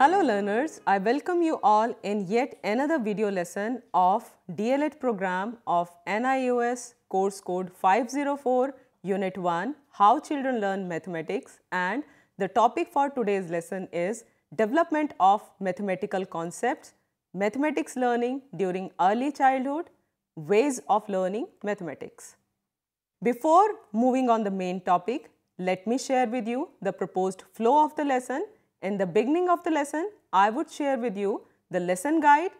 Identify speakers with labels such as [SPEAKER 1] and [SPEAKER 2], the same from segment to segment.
[SPEAKER 1] Hello learners, I welcome you all in yet another video lesson of D.El.Ed program of NIOS course code 504 Unit 1 How Children Learn Mathematics, and the topic for today's lesson is Development of Mathematical Concepts, Mathematics Learning During Early Childhood, Ways of Learning Mathematics. Before moving on the main topic, let me share with you the proposed flow of the lesson. In the beginning of the lesson, I would share with you the lesson guide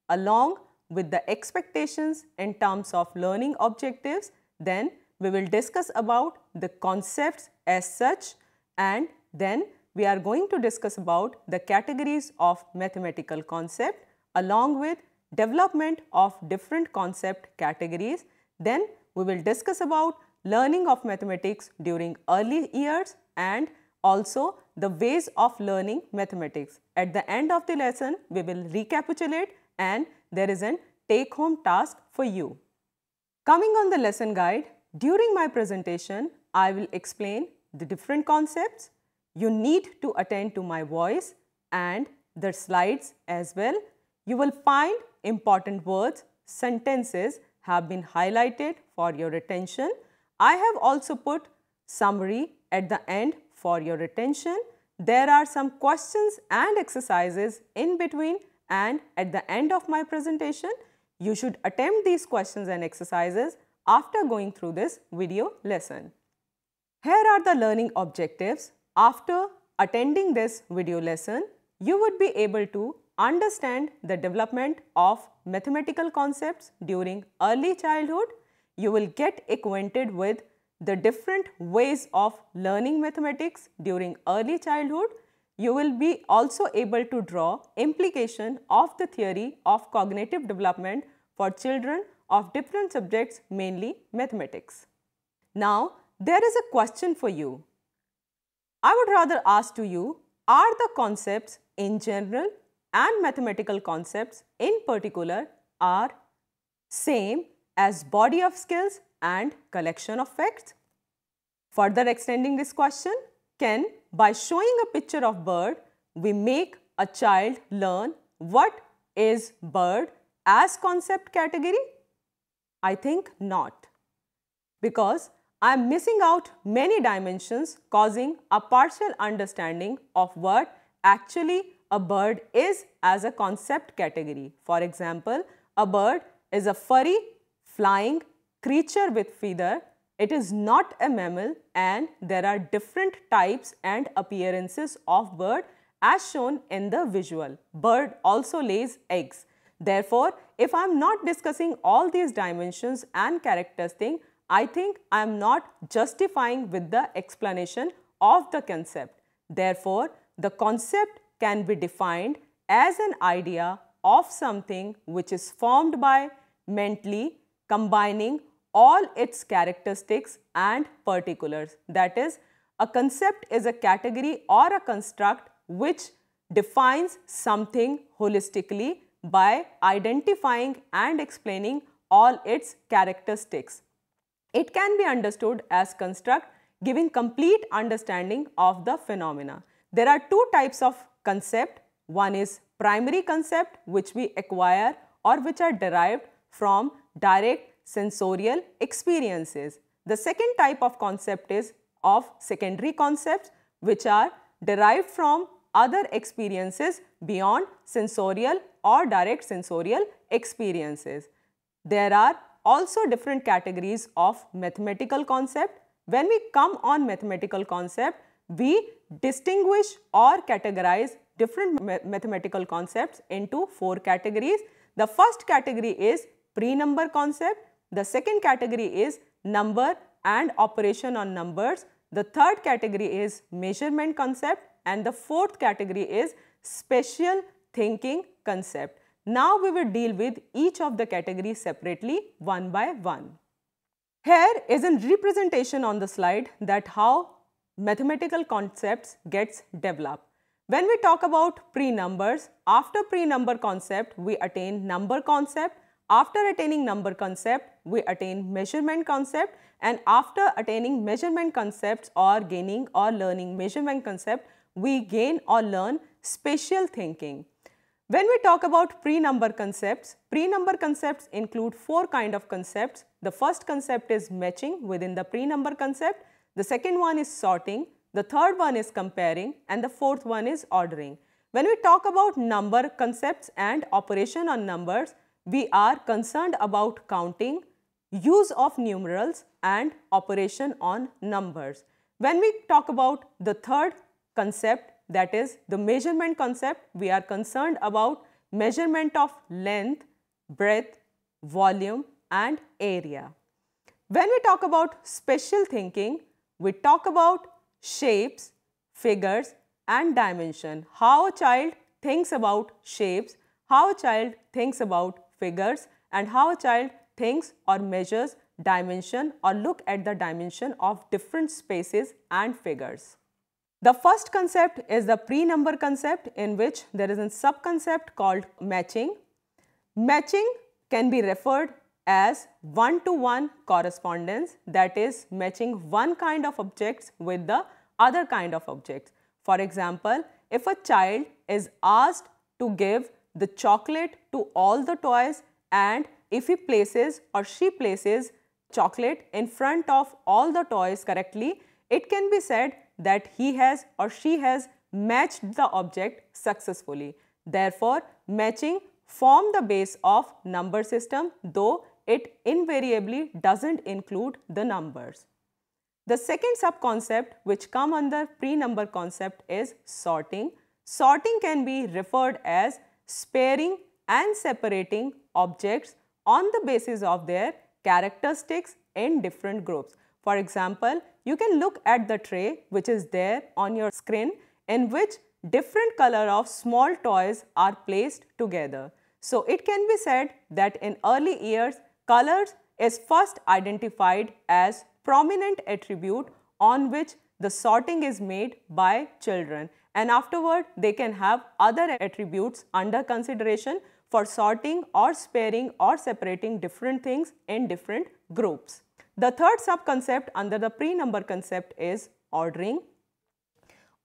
[SPEAKER 1] along with the expectations in terms of learning objectives. Then we will discuss about the concepts as such, and then we are going to discuss about the categories of mathematical concept along with development of different concept categories. Then we will discuss about learning of mathematics during early years and also the ways of learning mathematics. At the end of the lesson, we will recapitulate and there is an take-home task for you. Coming on the lesson guide, during my presentation, I will explain the different concepts. You need to attend to my voice and the slides as well. You will find important words, sentences have been highlighted for your attention. I have also put summary at the end for your attention. There are some questions and exercises in between, and at the end of my presentation, you should attempt these questions and exercises after going through this video lesson. Here are the learning objectives. After attending this video lesson, you would be able to understand the development of mathematical concepts during early childhood. You will get acquainted with the different ways of learning mathematics during early childhood. You will be also able to draw implication of the theory of cognitive development for children of different subjects, mainly mathematics. Now, there is a question for you. I would rather ask to you, are the concepts in general and mathematical concepts in particular are same as body of skills and collection of facts? Further extending this question, can by showing a picture of bird, we make a child learn what is bird as concept category? I think not, because I am missing out many dimensions causing a partial understanding of what actually a bird is as a concept category. For example, a bird is a furry, flying creature with feather. It is not a mammal, and there are different types and appearances of bird as shown in the visual. Bird also lays eggs. Therefore, if I am not discussing all these dimensions and characteristics, I think I am not justifying with the explanation of the concept. Therefore, the concept can be defined as an idea of something which is formed by mentally combining all its characteristics and particulars. That is, a concept is a category or a construct which defines something holistically by identifying and explaining all its characteristics. It can be understood as construct giving complete understanding of the phenomena. There are two types of concept. One is primary concept, which we acquire or which are derived from direct sensorial experiences. The second type of concept is of secondary concepts, which are derived from other experiences beyond sensorial or direct sensorial experiences. There are also different categories of mathematical concept. When we come on mathematical concept, we distinguish or categorize different mathematical concepts into four categories. The first category is pre-number concept. The second category is number and operation on numbers. The third category is measurement concept, and the fourth category is spatial thinking concept. Now we will deal with each of the categories separately one by one. Here is a representation on the slide that how mathematical concepts gets developed. When we talk about pre-numbers, after pre-number concept we attain number concept. After attaining number concept, we attain measurement concept, and after attaining measurement concepts or gaining or learning measurement concept, we gain or learn spatial thinking. When we talk about pre-number concepts include 4 kinds of concepts. The first concept is matching within the pre-number concept. The second one is sorting. The third one is comparing, and the fourth one is ordering. When we talk about number concepts and operation on numbers, we are concerned about counting, use of numerals, and operation on numbers. When we talk about the third concept, that is the measurement concept, we are concerned about measurement of length, breadth, volume, and area. When we talk about spatial thinking, we talk about shapes, figures, and dimension. How a child thinks about shapes, how a child thinks about figures, and how a child thinks or measures dimension or look at the dimension of different spaces and figures. The first concept is the pre-number concept, in which there is a sub-concept called matching. Matching can be referred as one-to-one correspondence, that is matching one kind of objects with the other kind of objects. For example, if a child is asked to give the chocolate to all the toys, and if he places or she places chocolate in front of all the toys correctly, it can be said that he has or she has matched the object successfully. Therefore, matching forms the base of number system, though it invariably doesn't include the numbers. The second sub-concept which come under pre-number concept is sorting. Sorting can be referred as sparing and separating objects on the basis of their characteristics in different groups. For example, you can look at the tray which is there on your screen, in which different color of small toys are placed together. So it can be said that in early years, colors is first identified as prominent attribute on which the sorting is made by children, and afterward they can have other attributes under consideration for sorting or sparing or separating different things in different groups. The third sub-concept under the pre-number concept is ordering.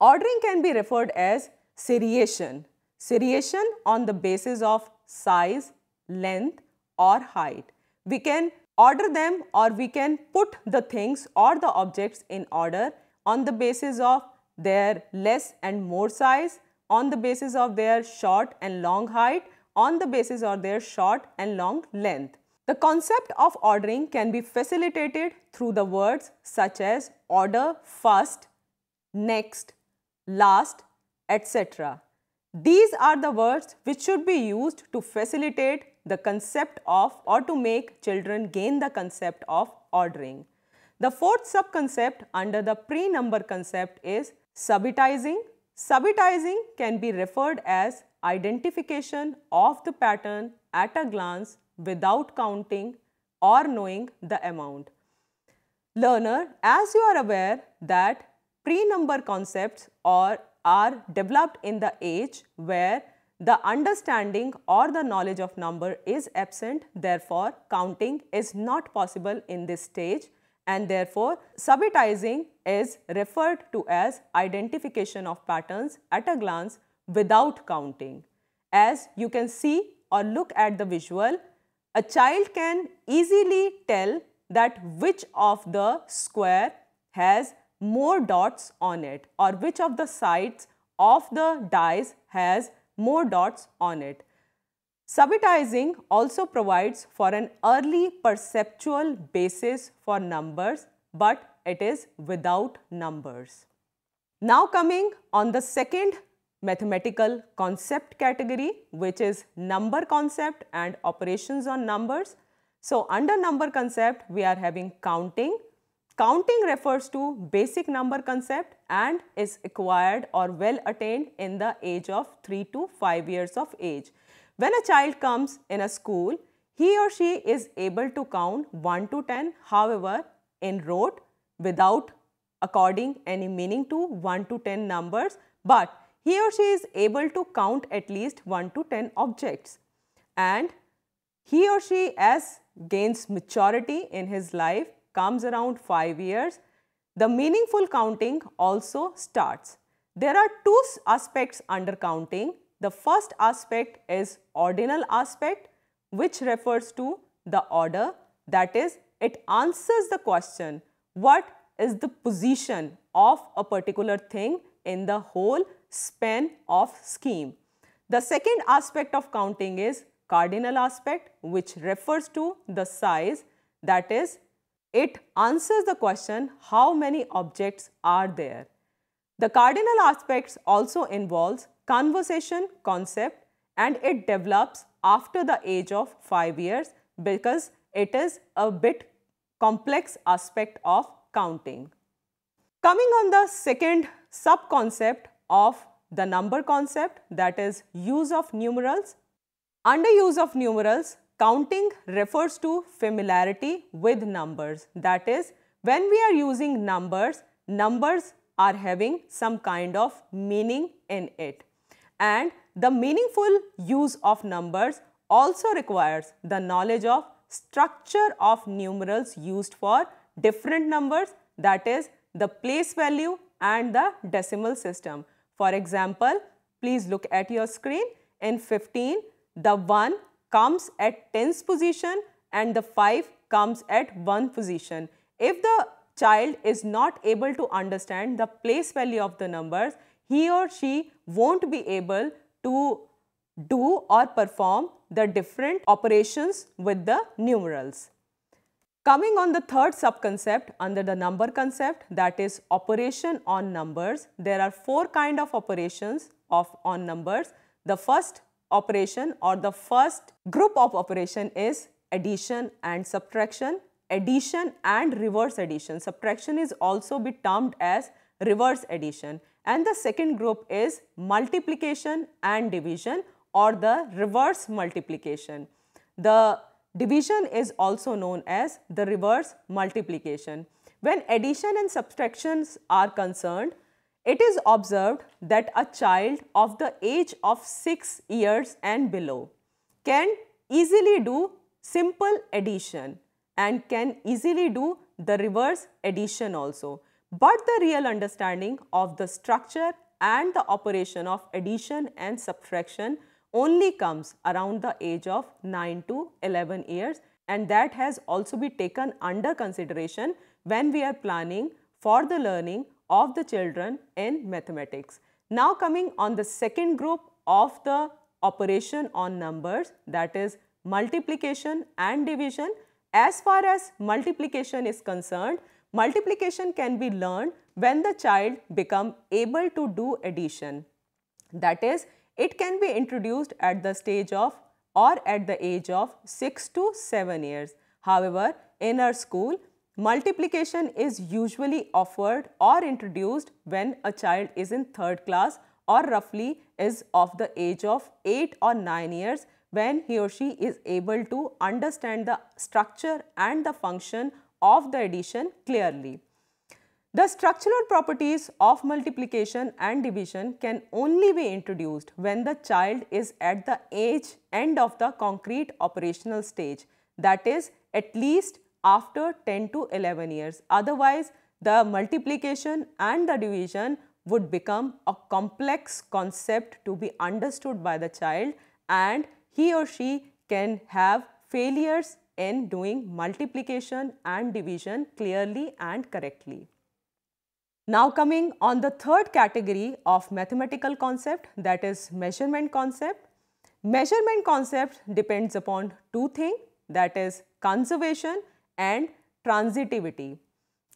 [SPEAKER 1] Ordering can be referred as seriation. Seriation on the basis of size, length, or height. We can order them, or we can put the things or the objects in order on the basis of their less and more size, on the basis of their short and long height, on the basis of their short and long length. The concept of ordering can be facilitated through the words such as order first, next, last, etc. These are the words which should be used to facilitate the concept of, or to make children gain the concept of ordering. The fourth sub-concept under the pre-number concept is subitizing. Subitizing can be referred as identification of the pattern at a glance without counting or knowing the amount. Learner, as you are aware that pre-number concepts are developed in the age where the understanding or the knowledge of number is absent, therefore counting is not possible in this stage, and therefore subitizing is referred to as identification of patterns at a glance without counting. As you can see or look at the visual, a child can easily tell that which of the square has more dots on it, or which of the sides of the dice has more dots on it. Subitizing also provides for an early perceptual basis for numbers, but it is without numbers. Now coming on the second mathematical concept category, which is number concept and operations on numbers. So under number concept, we are having counting. Counting refers to basic number concept and is acquired or well attained in the age of 3 to 5 years of age. When a child comes in a school, he or she is able to count 1 to 10, however, in rote without according any meaning to 1 to 10 numbers, but he or she is able to count at least 1 to 10 objects. And he or she, as gains maturity in his life, comes around 5 years, the meaningful counting also starts. There are two aspects under counting. The first aspect is ordinal aspect, which refers to the order, that is, it answers the question, what is the position of a particular thing in the whole span of scheme. The second aspect of counting is cardinal aspect, which refers to the size, that is, it answers the question how many objects are there. The cardinal aspects also involves conversation concept, and it develops after the age of 5 years because it is a bit complex aspect of counting. Coming on the second sub-concept of the number concept, that is use of numerals. Under use of numerals, counting refers to familiarity with numbers. That is, when we are using numbers, numbers are having some kind of meaning in it. And the meaningful use of numbers also requires the knowledge of structure of numerals used for different numbers, that is the place value and the decimal system. For example, please look at your screen. In 15, the 1 comes at 10th position and the 5 comes at 1 position. If the child is not able to understand the place value of the numbers, he or she won't be able to do or perform the different operations with the numerals. Coming on the third sub-concept under the number concept, that is operation on numbers. There are 4 kinds of operations on numbers. The first operation or the first group of operation is addition and subtraction. Addition and reverse addition. Subtraction is also be termed as reverse addition. And the second group is multiplication and division or the reverse multiplication. The division is also known as the reverse multiplication. When addition and subtractions are concerned, it is observed that a child of the age of 6 years and below can easily do simple addition and can easily do the reverse addition also. But the real understanding of the structure and the operation of addition and subtraction only comes around the age of 9 to 11 years, and that has also been taken under consideration when we are planning for the learning of the children in mathematics. Now coming on the second group of the operation on numbers, that is multiplication and division. As far as multiplication is concerned, multiplication can be learned when the child becomes able to do addition. That is, it can be introduced at the stage of or at the age of 6 to 7 years. However, in our school, multiplication is usually offered or introduced when a child is in 3rd class or roughly is of the age of 8 or 9 years, when he or she is able to understand the structure and the function of the addition clearly. The structural properties of multiplication and division can only be introduced when the child is at the end of the concrete operational stage, that is at least after 10 to 11 years. Otherwise, the multiplication and the division would become a complex concept to be understood by the child, and he or she can have failures in doing multiplication and division clearly and correctly. Now coming on the third category of mathematical concept, that is measurement concept. Measurement concept depends upon 2 things, that is conservation and transitivity.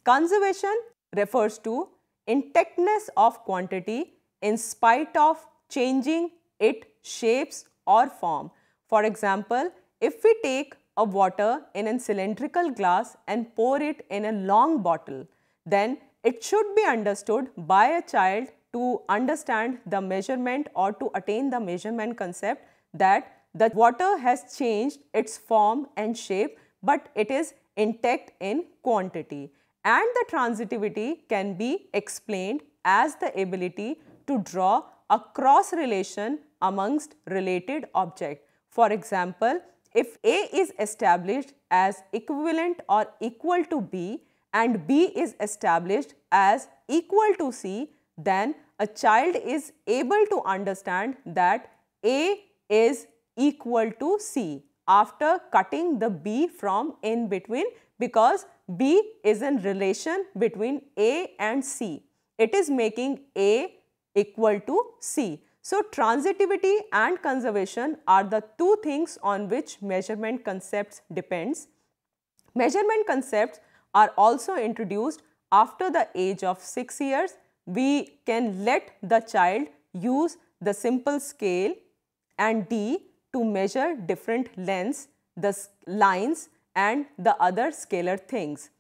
[SPEAKER 1] Conservation refers to intactness of quantity in spite of changing its shapes or form. For example, if we take a water in a cylindrical glass and pour it in a long bottle, then it should be understood by a child to understand the measurement or to attain the measurement concept that the water has changed its form and shape, but it is intact in quantity. And the transitivity can be explained as the ability to draw a cross relation amongst related objects. For example, if A is established as equivalent or equal to B and B is established as equal to C, then a child is able to understand that A is equal to C after cutting the B from in between, because B is in relation between A and C. It is making A equal to C. So, transitivity and conservation are the two things on which measurement concepts depends. Measurement concepts are also introduced after the age of 6 years. We can let the child use the simple scale and D to measure different lengths, the lines and the other scalar things.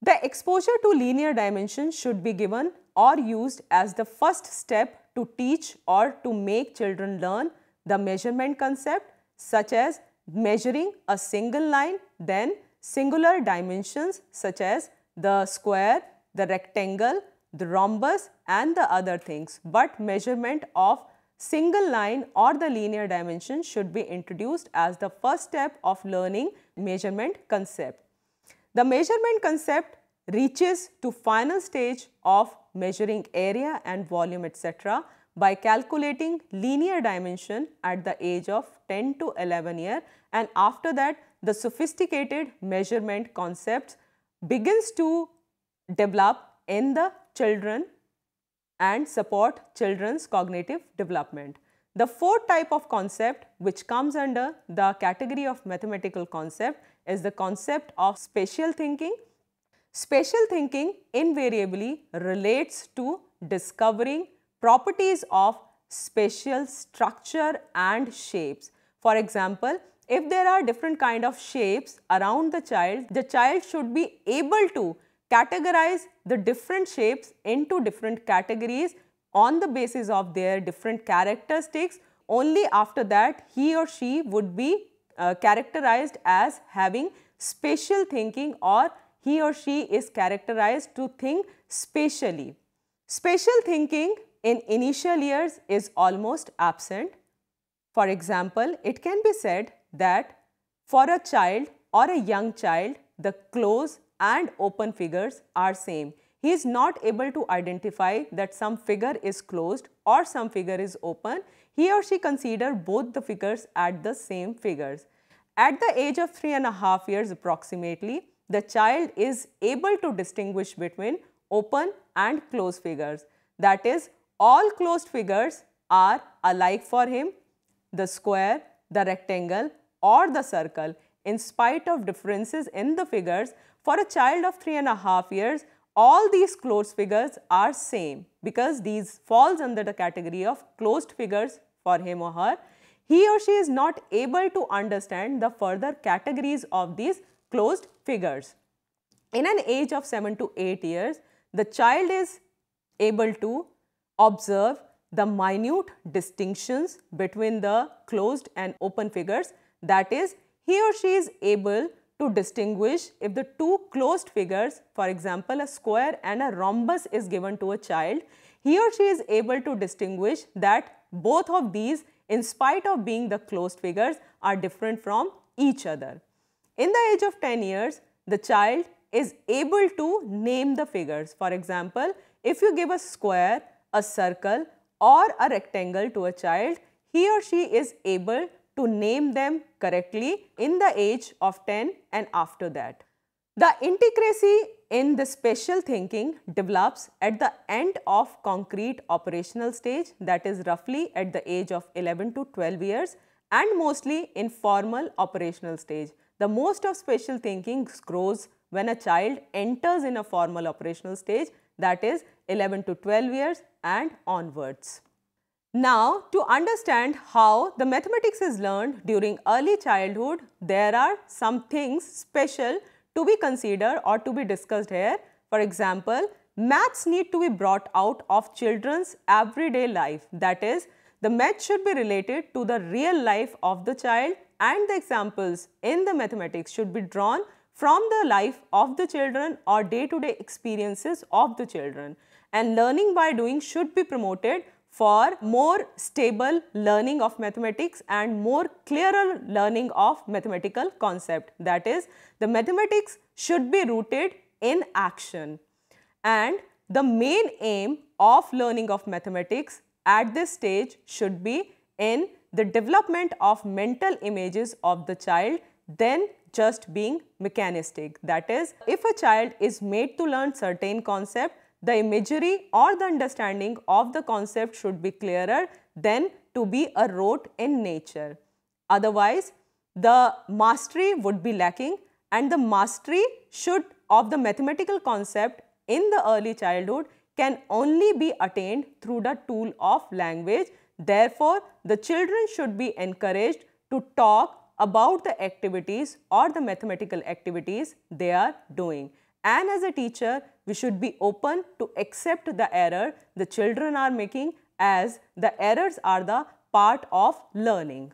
[SPEAKER 1] The exposure to linear dimensions should be given or used as the first step to teach or to make children learn the measurement concept, such as measuring a single line, then singular dimensions such as the square, the rectangle, the rhombus and the other things, but measurement of single line or the linear dimension should be introduced as the first step of learning measurement concept. The measurement concept reaches to final stage of measuring area and volume etc. by calculating linear dimension at the age of 10 to 11 years, and after that the sophisticated measurement concepts begins to develop in the children and support children's cognitive development. The fourth type of concept which comes under the category of mathematical concept is the concept of spatial thinking. Spatial thinking invariably relates to discovering properties of spatial structure and shapes. For example, if there are different kind of shapes around the child should be able to categorize the different shapes into different categories on the basis of their different characteristics. Only after that he or she would be characterized as having spatial thinking, or he or she is characterized to think spatially. Spatial thinking in initial years is almost absent. For example, it can be said that for a child or a young child, the close and open figures are same. He is not able to identify that some figure is closed or some figure is open. He or she consider both the figures at the same figures. At the age of 3.5 years approximately, the child is able to distinguish between open and closed figures. That is, all closed figures are alike for him, the square, the rectangle or the circle. In spite of differences in the figures, for a child of 3.5 years, all these closed figures are same, because these falls under the category of closed figures for him or her. He or she is not able to understand the further categories of these closed figures. In an age of 7 to 8 years, the child is able to observe the minute distinctions between the closed and open figures. That is, he or she is able to distinguish if the two closed figures, for example, a square and a rhombus is given to a child, he or she is able to distinguish that both of these, in spite of being the closed figures, are different from each other. In the age of 10 years, the child is able to name the figures. For example, if you give a square, a circle or a rectangle to a child, he or she is able to name them correctly in the age of 10 and after that. The intricacy in the spatial thinking develops at the end of concrete operational stage, that is roughly at the age of 11 to 12 years, and mostly in formal operational stage. The most of spatial thinking grows when a child enters in a formal operational stage, that is 11 to 12 years and onwards. Now, to understand how the mathematics is learned during early childhood, there are some things special to be considered or to be discussed here. For example, maths need to be brought out of children's everyday life. That is, the math should be related to the real life of the child, and the examples in the mathematics should be drawn from the life of the children or day-to-day experiences of the children. And learning by doing should be promoted for more stable learning of mathematics and more clearer learning of mathematical concept. That is, the mathematics should be rooted in action. And the main aim of learning of mathematics at this stage should be in the development of mental images of the child than just being mechanistic. That is, if a child is made to learn certain concept, the imagery or the understanding of the concept should be clearer than to be a rote in nature. Otherwise, the mastery would be lacking, and the mastery of the mathematical concept in the early childhood can only be attained through the tool of language. Therefore, the children should be encouraged to talk about the activities or the mathematical activities they are doing. And as a teacher, we should be open to accept the error the children are making, as the errors are the part of learning.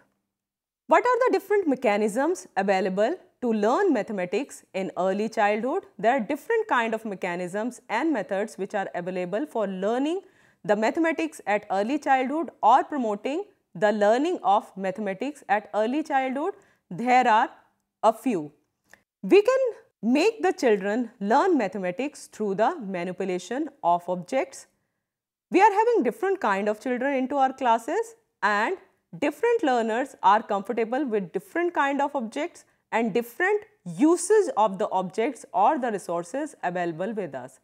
[SPEAKER 1] What are the different mechanisms available to learn mathematics in early childhood? There are different kind of mechanisms and methods which are available for learning the mathematics at early childhood or promoting the learning of mathematics at early childhood. There are a few. We can make the children learn mathematics through the manipulation of objects. We are having different kind of children into our classes, and different learners are comfortable with different kind of objects and different uses of the objects or the resources available with us.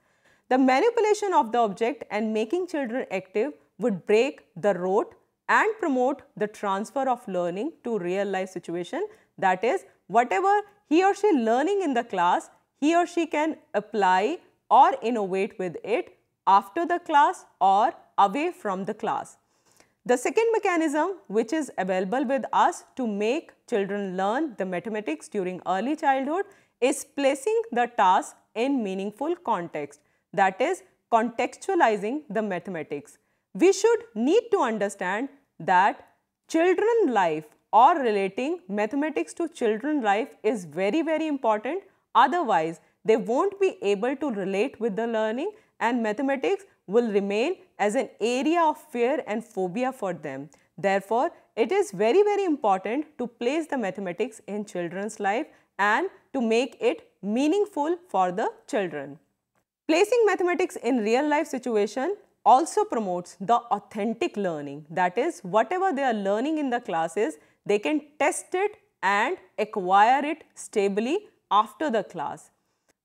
[SPEAKER 1] The manipulation of the object and making children active would break the rote and promote the transfer of learning to real life situation. That is, whatever he or she learning in the class, he or she can apply or innovate with it after the class or away from the class. The second mechanism which is available with us to make children learn the mathematics during early childhood is placing the task in meaningful context. That is, contextualizing the mathematics. We should need to understand that children life or relating mathematics to children life is very, very important. Otherwise, they won't be able to relate with the learning, and mathematics will remain as an area of fear and phobia for them. Therefore, it is very, very important to place the mathematics in children's life and to make it meaningful for the children. Placing mathematics in real life situation also promotes the authentic learning. That is, whatever they are learning in the classes, they can test it and acquire it stably after the class.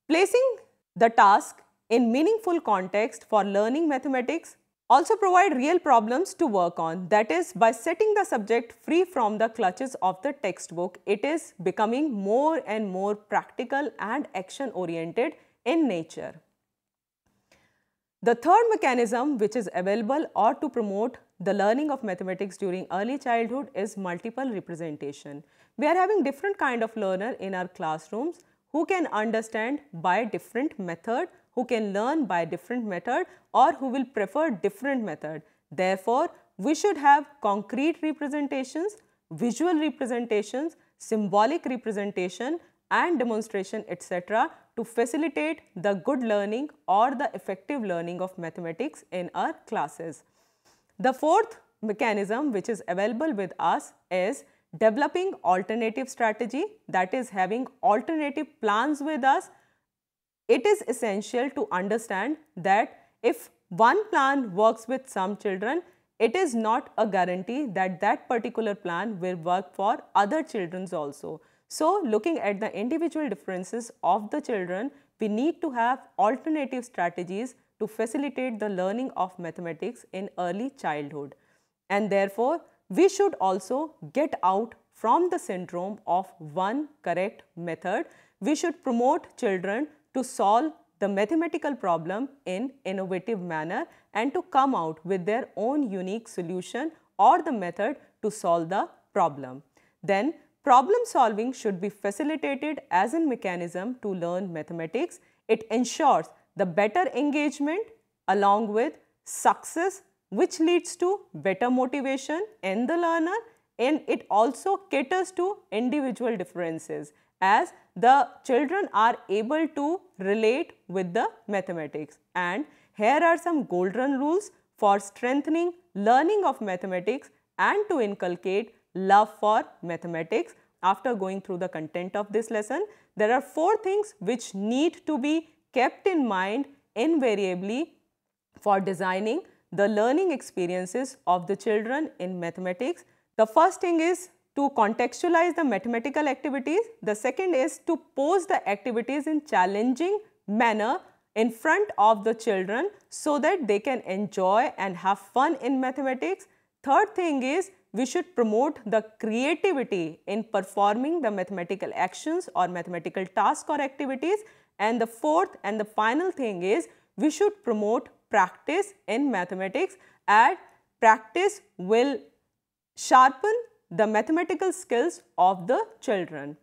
[SPEAKER 1] Placing the task in meaningful context for learning mathematics also provide real problems to work on. That is, by setting the subject free from the clutches of the textbook, it is becoming more and more practical and action oriented in nature. The third mechanism which is available or to promote the learning of mathematics during early childhood is multiple representation. We are having different kind of learner in our classrooms who can understand by different method, who can learn by different method, or who will prefer different method. Therefore, we should have concrete representations, visual representations, symbolic representation and demonstration, etc. to facilitate the good learning or the effective learning of mathematics in our classes. The fourth mechanism which is available with us is developing alternative strategy, that is, having alternative plans with us. It is essential to understand that if one plan works with some children, it is not a guarantee that that particular plan will work for other children also. So, looking at the individual differences of the children, we need to have alternative strategies to facilitate the learning of mathematics in early childhood. And therefore, we should also get out from the syndrome of one correct method. We should promote children to solve the mathematical problem in innovative manner and to come out with their own unique solution or the method to solve the problem. Then, problem solving should be facilitated as a mechanism to learn mathematics. It ensures the better engagement along with success, which leads to better motivation in the learner, and it also caters to individual differences as the children are able to relate with the mathematics. And here are some golden rules for strengthening learning of mathematics and to inculcate love for mathematics. After going through the content of this lesson, there are 4 things which need to be kept in mind invariably for designing the learning experiences of the children in mathematics. The first thing is to contextualize the mathematical activities. The second is to pose the activities in challenging manner in front of the children so that they can enjoy and have fun in mathematics. Third thing is we should promote the creativity in performing the mathematical actions or mathematical tasks or activities. And the fourth and the final thing is we should promote practice in mathematics, and practice will sharpen the mathematical skills of the children.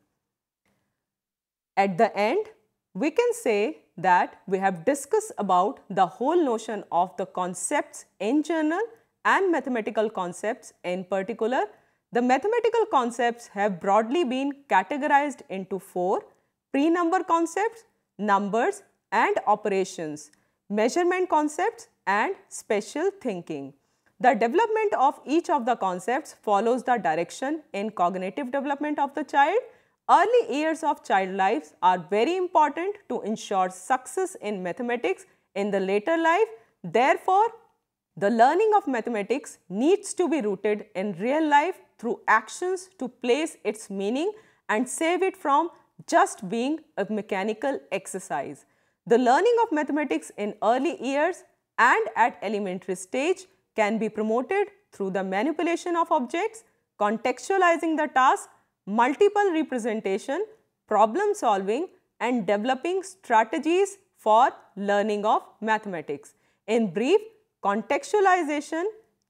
[SPEAKER 1] At the end, we can say that we have discussed about the whole notion of the concepts in general and mathematical concepts in particular. The mathematical concepts have broadly been categorized into 4: pre-number concepts, numbers and operations, measurement concepts and spatial thinking. The development of each of the concepts follows the direction in cognitive development of the child. Early years of child lives are very important to ensure success in mathematics in the later life. Therefore, the learning of mathematics needs to be rooted in real life through actions to place its meaning and save it from just being a mechanical exercise. The learning of mathematics in early years and at elementary stage can be promoted through the manipulation of objects, contextualizing the task, multiple representation, problem solving and developing strategies for learning of mathematics. In brief, contextualization,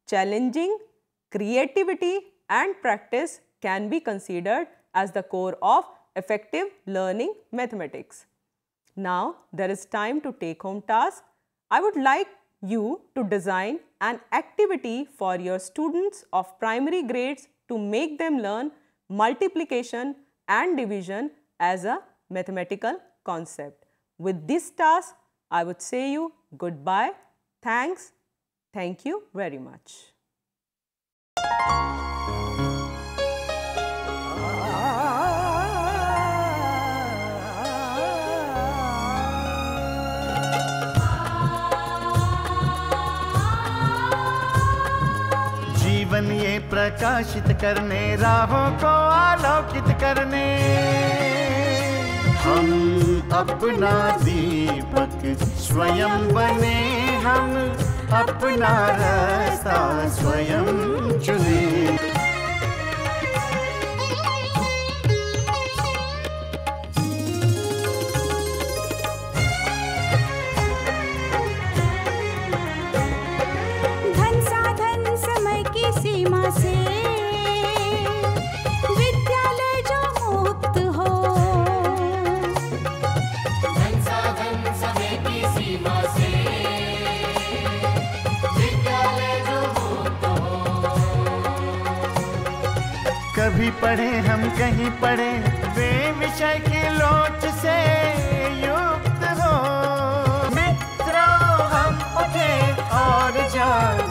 [SPEAKER 1] challenging, creativity and practice can be considered as the core of effective learning mathematics. Now, there is time to take home task. I would like you to design an activity for your students of primary grades to make them learn multiplication and division as a mathematical concept. With this task, I would say you goodbye. Thanks. Thank you very much.
[SPEAKER 2] जीवन ये प्रकाशित करने, राहों को आलोकित करने, हम अपना दीपक स्वयं बने, हम अपना रास्ता स्वयं चुने।
[SPEAKER 3] धन साधन समय की सीमा से विद्यालय जो मुक्त हो, धन साधन समय की सीमा से विद्यालय जो मुक्त हो।
[SPEAKER 2] कभी पढ़े हम कहीं पढ़े, वे विषय की लोच से युक्त हो। मित्रों हम उठे और जाग